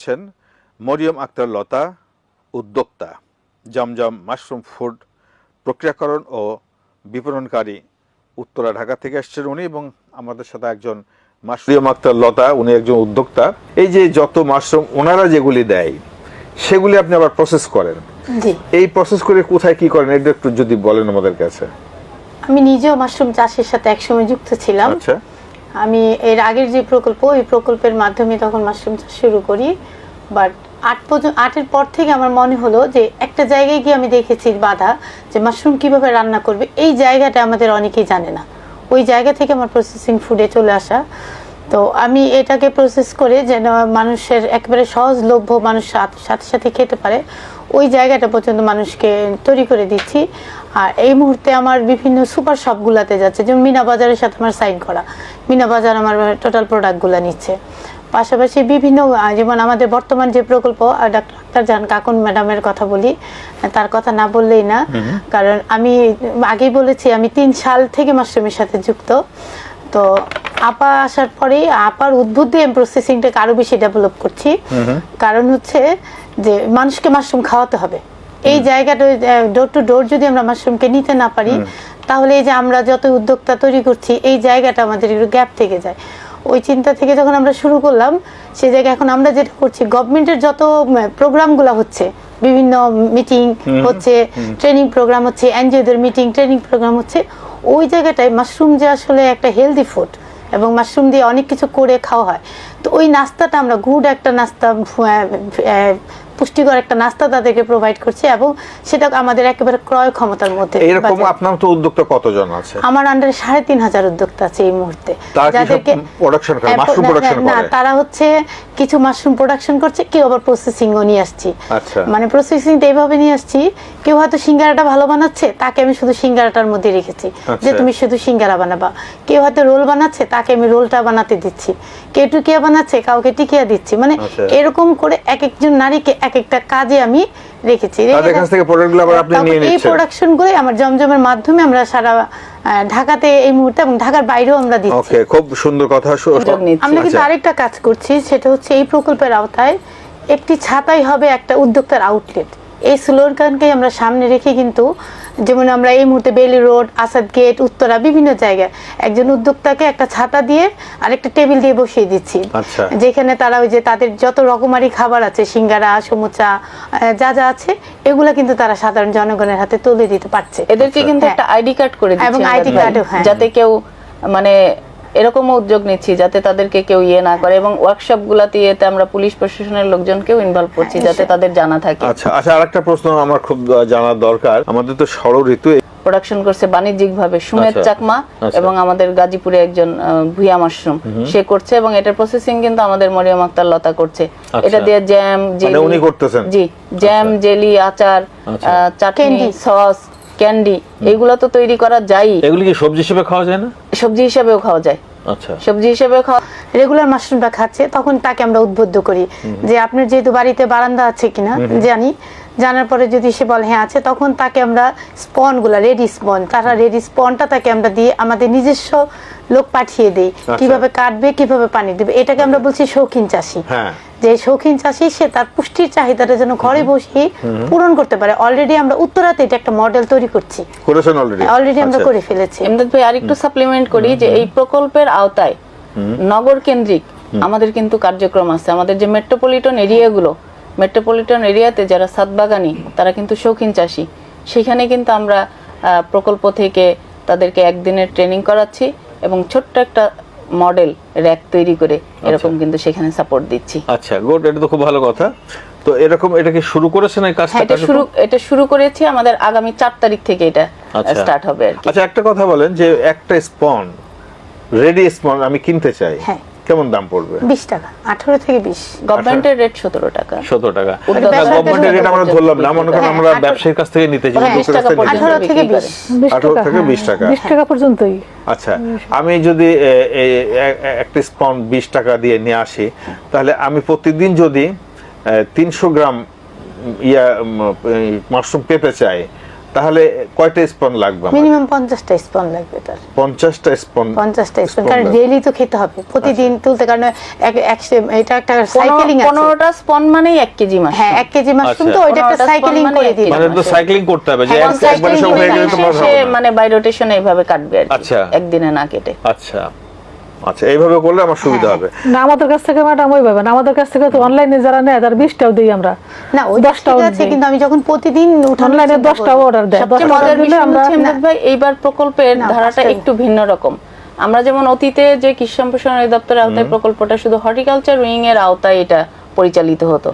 আছেন মরিয়ম আক্তার লতা, উদ্যোক্তা, জমজম mushroom food প্রক্রিয়াকরণ ও বিপণনকারী, উত্তরা, ঢাকা থেকে আসছেন উনি। এবং আমাদের সাথে একজন মরিয়ম আক্তার লতা, উনি একজন উদ্যোক্তা। এই যে যত মাশরুম ওনারা যেগুলি দেয় সেগুলি আপনি আবার প্রসেস করেন। জি, এই প্রসেস করে কোথায় কি করেন এটা একটু যদি বলেন আমাদের কাছে। আমি নিজেও মাশরুম চাষের সাথে একসময় যুক্ত ছিলাম। আচ্ছা, আমি এর আগের যে প্রকল্প, ওই প্রকল্পের মাধ্যমে তখন মাশরুম চাষ শুরু করি। বাট আটের পর থেকে আমার মনে হলো যে একটা জায়গায় গিয়ে আমি দেখেছি বাধা, যে মাশরুম কিভাবে রান্না করবে এই জায়গাটা আমাদের অনেকেই জানে না। ওই জায়গা থেকে আমার প্রসেসিং ফুডে চলে আসা। তো আমি এটাকে প্রসেস করে যেন মানুষের একেবারে সহজলভ্য, মানুষ সাথে সাথে খেতে পারে, ওই জায়গাটা পর্যন্ত মানুষকে তৈরি করে দিচ্ছি। আর এই মুহূর্তে আমার বিভিন্ন সুপার শপগুলোতে যাচ্ছে, যেমন মিনা বাজারের সাথে আমার সাইন করা, মিনা বাজার আমার টোটাল প্রোডাক্টগুলো নিচ্ছে। পাশাপাশি বিভিন্ন যেমন আমাদের বর্তমান যে প্রকল্প, ডাক্তার জাহান কাকুন ম্যাডামের কথা বলি, তার কথা না বললেই না। কারণ আমি আগেই বলেছি আমি 3 সাল থেকে মাশরুমের সাথে যুক্ত। তো আপা আসার পরে আপার উদ্বুদ্ধে আমি প্রসেসিংটাকে আরো বেশি ডেভেলপ করছি। কারণ হচ্ছে যে মানুষকে মাশরুম খাওয়াতে হবে। এই জায়গাটা ডোর টু ডোর যদি আমরা মাশরুমকে নিতে না পারি, তাহলে এই যে আমরা যত উদ্যোক্তা তৈরি করছি এই জায়গাটা আমাদের একটু গ্যাপ থেকে যায়। ওই চিন্তা থেকে যখন আমরা শুরু করলাম, সেই জায়গায় এখন আমরা যেটা করছি, গভর্নমেন্টের যত প্রোগ্রামগুলো হচ্ছে, বিভিন্ন মিটিং হচ্ছে, ট্রেনিং প্রোগ্রাম হচ্ছে, এনজিওদের মিটিং ট্রেনিং প্রোগ্রাম হচ্ছে, ওই জায়গাটায় মাশরুম যে আসলে একটা হেলদি ফুড এবং মাশরুম দিয়ে অনেক কিছু করে খাওয়া হয়, তো ওই নাস্তাটা আমরা গুড একটা নাস্তা, পুষ্টিকর একটা নাস্তা তাদেরকে প্রোভাইড করছি, এবং সেটা আমাদের একেবারে ক্রয় ক্ষমতার মধ্যে। এরকম আপনার তো উদ্যোক্তা কতজন আছে? আমার আন্ডারে ৩৫০০ উদ্যোক্তা আছে এই মুহূর্তে, যাদেরকে প্রোডাকশন করে, মাশরুম প্রোডাকশন করে। না, তারা হচ্ছে কিছু মাশরুম প্রোডাকশন করছে, কেউ আবার প্রসেসিংও নিয়ে আসছি। আচ্ছা, মানে প্রসেসিংটা এইভাবে নিয়ে আসছি, কেউ হয়তো সিঙ্গারাটা ভালো বানাচ্ছে, তাকে আমি শুধু সিঙ্গারাটার মধ্যে রেখেছি, যে তুমি শুধু সিঙ্গারা বানাবা। কেউ হয়তো রোল বানাচ্ছে, তাকে আমি রোলটা বানাতে দিচ্ছি। কেউ টিকিয়া বানাচ্ছে, কাউকে টিকিয়া দিচ্ছি। মানে এরকম করে এক একজন নারীকে এক একটা কাজে আমি রেখেছি। এই প্রোডাকশনগুলো আমার জমজমের মাধ্যমে আমরা সারা ঢাকাতে এই মুহূর্তে এবং ঢাকার বাইরেও আমরা দিচ্ছি। খুব সুন্দর কথা। আমরা কিন্তু আরেকটা কাজ করছি, সেটা হচ্ছে এই প্রকল্পের আওতায় একটি ছাতাই হবে একটা উদ্যোক্তার আউটলেট। এই স্লোগানকে আমরা সামনে রেখে কিন্তু, যেমন আমরা এই মুহূর্তে বেলি রোড, আসাদ গেট, উত্তরা, বিভিন্ন জায়গায় একজন উদ্যোক্তাকে একটা ছাতা দিয়ে আর একটা টেবিল দিয়ে বসিয়ে দিচ্ছি, যেখানে তারা ওই যে তাদের যত রকমারি খাবার আছে, সিঙ্গারা, সমুচা, যা যা আছে, এগুলা কিন্তু তারা সাধারণ জনগণের হাতে তুলে দিতে পারছে। এদেরকে কিন্তু একটা আইডি কার্ড করে দিচ্ছি, এবং আইডি কার্ডও, যাতে কেউ মানে এরকম উদ্যোগ নিচ্ছি যাতে তাদেরকে কেউ না করে, এবং ওয়ার্কশপ গুলাতে আমরা পুলিশ প্রশাসনের লোকজনকেও ইনভলভ করছি যাতে তাদের জানা থাকে। আচ্ছা, আরেকটা প্রশ্ন আমার খুব জানার দরকার। আমাদের তো ষড় ঋতু প্রোডাকশন করছে বাণিজ্যিক ভাবে সুমেত চাকমা, এবং আমাদের গাজীপুরে একজন ভুইয়া মাশরুম সে করছে, এবং এটার প্রসেসিং কিন্তু আমাদের মরিয়ম আক্তার লতা করছে। এটা দিয়ে জ্যাম, জেলি, উনি করতেছেন? জি, জ্যাম, জেলি, আচার, চাটনি, সস, ক্যান্ডি, এগুলো তো তৈরি করা যায়। এগুলি কি সবজি হিসেবে খাওয়া যায় না? সবজি হিসেবেও খাওয়া যায়। আচ্ছা, সবজি হিসেবে খাওয়া। রেগুলার মাশরুমটা খাচ্ছে, তখন তাকে আমরা উদ্বুদ্ধ করি যে আপনার যেহেতু বাড়িতে বারান্দা আছে কিনা জানার পরে যদি সে বলে হ্যাঁ আছে, তখন তাকে আমরা স্পনগুলা, রেডি স্পন, তারা রেডি স্পনটা তাকে আমরা দিয়ে আমাদের নিজস্ব লোক পাঠিয়ে দেই, কিভাবে কাটবে, কিভাবে পানি দেবে। এটাকে আমরা বলছি শৌখিন চাষি। যে শৌখিন চাষি, সে তার পুষ্টির চাহিদাটা যেন ঘরে বসে পূরণ করতে পারে। অলরেডি আমরা উত্তরাতে এটা একটা মডেল তৈরি করছি, অলরেডি আমরা করে ফেলেছি। এমদাদ ভাই, আরেকটু সাপ্লিমেন্ট করি যে এই প্রকল্পের আওতায় নগর কেন্দ্রিক আমাদের কিন্তু কার্যক্রম আছে। আমাদের যে মেট্রোপলিটন এরিয়াগুলো, মেট্রোপলিটন এরিয়াতে যারা সাতবাগানি, তারা কিন্তু শৌখিন চাষি, সেখানে কিন্তু আমরা প্রকল্প থেকে তাদেরকে একদিনের ট্রেনিং করাচ্ছি এবং ছোট্ট একটা মডেল র‍্যাক তৈরি করে এরকম কিন্তু সেখানে সাপোর্ট দিচ্ছি। আচ্ছা, গুড, এটা তো খুব ভালো কথা। তো এরকম এটা কি শুরু করেছেন এই কাজটা? এটা শুরু করেছি, আমাদের আগামী 4 তারিখ থেকে এটা স্টার্ট হবে আর কি। আচ্ছা, একটা কথা বলেন যে একটা স্পন, রেডি স্পন আমি কিনতে চাই, কেমন দাম পড়বে? 20 টাকা, 18 থেকে 20। গভর্নমেন্টের রেট 17 টাকা। 17 টাকা গভর্নমেন্টের রেট আমরা ধরলাম না, মনে করেন আমরা ব্যবসায়ীর কাছ থেকে নিতে চাই, 18 থেকে 20, 18 থেকে 20 টাকা, 20 টাকা পর্যন্তই। আচ্ছা, আমি যদি একটা স্পন 20 টাকা দিয়ে নিয়ে আসি, তাহলে আমি প্রতিদিন যদি 300 গ্রাম মাশরুম পেতে চাই, তাহলে কয়টা স্পন লাগবে আমার? মিনিমাম 50টা স্পন লাগবে তার। 50টা স্পন? 50টা স্পন, কারণ ডেইলি তো খেতে হবে, প্রতিদিন তুলতে, কারণ এটা একটা সাইকেলিং আছে। 15টা স্পন মানেই 1 কেজি মাশরুম। হ্যাঁ 1 কেজি মাশরুম, তো ওইটা একটা 15টা সাইকেলিং স্পন করে মানে দিই। মানে তো সাইক্লিং করতে হবে যে হ্যাঁ, একবারে সব হয়ে গেলে তো ভালো সে হবে না। মানে বাই রোটেশন এইভাবে কাটবে আর কি, আচ্ছা। একদিনে না কেটে। আচ্ছা আচ্ছা, এইভাবে করলে আমার সুবিধা হবে। না আমাদের কাছ থেকে ম্যাডাম ওইভাবে না, আমাদের কাছ থেকে তো অনলাইনে যারা নেয় তার 20টাও দিই আমরা। না ওই 10টাও ঠিক আছে, কিন্তু আমি যখন প্রতিদিন অনলাইনে 10টাও অর্ডার দেয়, সবচেয়ে 10টা মজার দিলে বিষয় আমরা হচ্ছে ইমদাদ ভাই, এইবার প্রকল্পের না, ধারাটা 5টা একটু ভিন্ন রকম। আমরা যেমন অতীতে যে কৃষি সম্প্রসারণ অধিদপ্তরের আওতায় প্রকল্পটা শুধু হর্টিকালচার উইং এর আওতায় এটা পরিচালিত হতো,